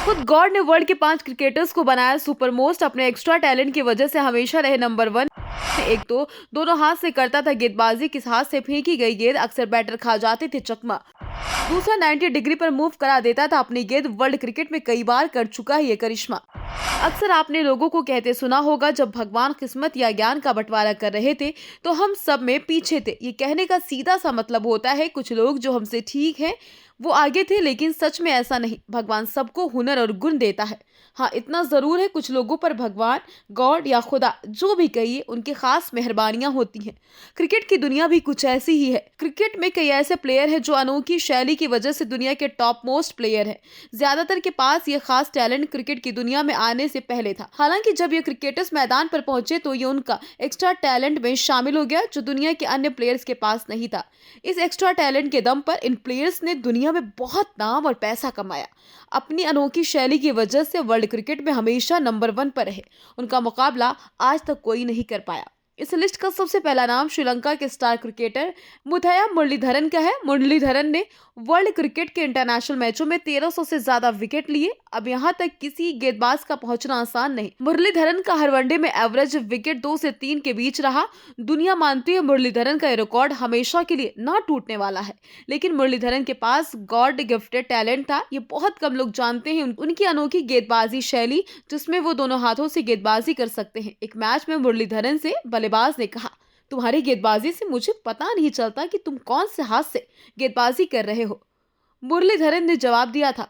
खुद गॉड ने वर्ल्ड के 5 क्रिकेटर्स को बनाया सुपर मोस्ट। अपने एक्स्ट्रा टैलेंट की वजह से हमेशा रहे नंबर 1। एक तो दोनों हाथ से करता था गेंदबाजी, किस हाथ से फेंकी गई गेंद अक्सर बैटर खा जाते थे चकमा। दूसरा 90 डिग्री पर मूव करा देता था अपनी गेंद। वर्ल्ड क्रिकेट में कई बार कर चुका है ये करिश्मा। अक्सर आपने लोगों को कहते सुना होगा, जब भगवान किस्मत या ज्ञान का बंटवारा कर रहे थे तो हम सब में पीछे थे। ये कहने का सीधा सा मतलब होता है कुछ लोग जो हमसे ठीक हैं वो आगे थे, लेकिन सच में ऐसा नहीं। भगवान सबको हुनर और गुण देता है। हाँ, इतना जरूर है कुछ लोगों पर भगवान, गॉड या खुदा जो भी कहिए, उनकी खास मेहरबानियां होती हैं। क्रिकेट की दुनिया भी कुछ ऐसी ही है। क्रिकेट में कई ऐसे प्लेयर हैं जो अनोखी शैली की वजह से दुनिया के टॉप मोस्ट प्लेयर हैं। ज्यादातर के पास ये खास टैलेंट क्रिकेट की दुनिया में आने से पहले था। हालांकि जब ये क्रिकेटर्स मैदान पर पहुंचे तो ये उनका एक्स्ट्रा टैलेंट में शामिल हो गया जो दुनिया के अन्य प्लेयर्स के पास नहीं था। इस एक्स्ट्रा टैलेंट के दम पर इन प्लेयर्स ने दुनिया में बहुत नाम और पैसा कमाया। अपनी अनोखी शैली की वजह से वर्ल्ड क्रिकेट में हमेशा नंबर 1 पर रहे। उनका मुकाबला आज तक कोई नहीं कर पाया। इस लिस्ट का सबसे पहला नाम श्रीलंका के स्टार क्रिकेटर मुथैया मुरलीधरन का है। मुरलीधरन ने वर्ल्ड क्रिकेट के इंटरनेशनल मैचों में 1300 से ज्यादा विकेट लिए। अब यहाँ तक किसी गेंदबाज का पहुंचना आसान नहीं। मुरलीधरन का हर वनडे में एवरेज विकेट 2 से 3 के बीच रहा। दुनिया मानती है मुरलीधरन का ये रिकॉर्ड हमेशा के लिए ना टूटने वाला है। लेकिन मुरलीधरन के पास गॉड गिफ्टेड टैलेंट था, ये बहुत कम लोग जानते हैं। उनकी अनोखी गेंदबाजी शैली जिसमें वो दोनों हाथों से गेंदबाजी कर सकते हैं। एक मैच में मुरलीधरन से बल्लेबाज ने कहा, तुम्हारी गेंदबाजी से मुझे पता नहीं चलता कि तुम कौन से हाथ से गेंदबाजी कर रहे हो। मुरलीधरन ने जवाब दिया था,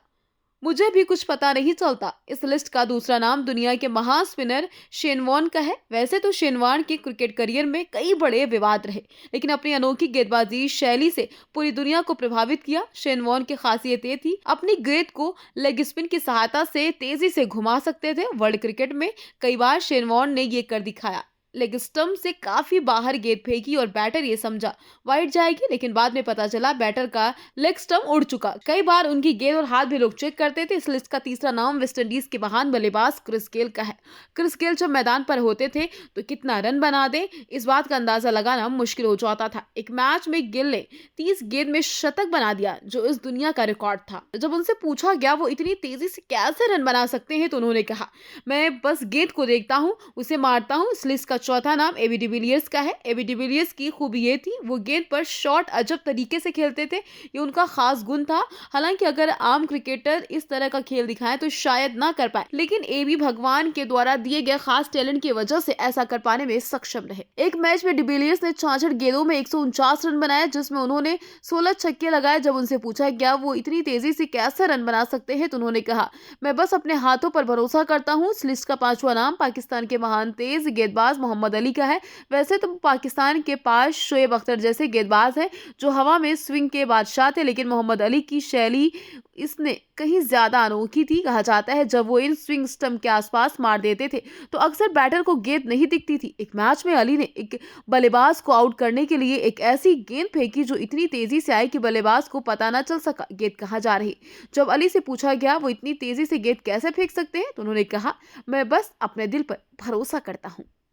मुझे भी कुछ पता नहीं चलता। इस लिस्ट का दूसरा नाम दुनिया के महान स्पिनर शेन वॉर्न का है। वैसे तो शेन वॉर्न के क्रिकेट करियर में कई बड़े विवाद रहे, लेकिन अपनी अनोखी गेंदबाजी शैली से पूरी दुनिया को प्रभावित किया। शेन वॉर्न की खासियत ये थी, अपनी गेंद को लेग स्पिन की सहायता से तेजी से घुमा सकते थे। वर्ल्ड क्रिकेट में कई बार शेन वॉर्न ने ये कर दिखाया। लेग स्टंप से काफी बाहर गेंद फेंकी और बैटर ये समझा वाइड जाएगी, लेकिन बाद में पता चला बैटर का लेग स्टंप उड़ चुका। कई बार उनकी गेंद और हाथ भी लोग चेक करते थे। इस लिस्ट का तीसरा नाम वेस्ट इंडीज के महान बल्लेबाज क्रिस गेल का है। क्रिस गेल जब मैदान पर होते थे तो कितना रन बना दे इस बात का अंदाजा लगाना मुश्किल हो जाता था। एक मैच में गिल ने 30 गेंद में शतक बना दिया जो इस दुनिया का रिकॉर्ड था। जब उनसे पूछा गया वो इतनी तेजी से कैसे रन बना सकते हैं तो उन्होंने कहा, मैं बस गेंद को देखता हूँ, उसे मारता हूँ। इस लिस्ट का चौथा नाम एबी डिविलियर्स का है। एबी डिविलियर्स की खूबी ये थी, वो गेंद पर शॉट अजब तरीके से खेलते थे। ये उनका खास गुण था। हालांकि अगर आम क्रिकेटर इस तरह का खेल दिखाएं तो शायद ना कर पाए, लेकिन एबी भगवान के द्वारा दिए गए खास टैलेंट की वजह से ऐसा कर पाने में सक्षम रहे। एक मैच में डिविलियर्स ने 66 गेंदों में 149 रन बनाए, जिसमें उन्होंने 16 छक्के लगाए। जब उनसे पूछा गया वो इतनी तेजी से कैसे रन बना सकते हैं तो उन्होंने कहा, मैं बस अपने हाथों पर भरोसा करता हूँ। इस लिस्ट का पांचवा नाम पाकिस्तान के महान तेज गेंदबाज मोहम्मद अली का है। वैसे तो पाकिस्तान के पास शोएब अख्तर जैसे गेंदबाज हैं जो हवा में स्विंग के बादशाह थे, लेकिन मोहम्मद अली की शैली इसने कहीं ज्यादा अनोखी थी। कहा जाता है जब वो इन स्विंग स्टंप के आसपास मार देते थे तो अक्सर बैटर को गेंद नहीं दिखती थी। एक मैच में अली ने एक बल्लेबाज को आउट करने के लिए एक ऐसी गेंद फेंकी जो इतनी तेजी से आई कि बल्लेबाज को पता न चल सका गेंद कहाँ जा रही। जब अली से पूछा गया वो इतनी तेजी से गेंद कैसे फेंक सकते हैं तो उन्होंने कहा, मैं बस अपने दिल पर भरोसा करता हूँ।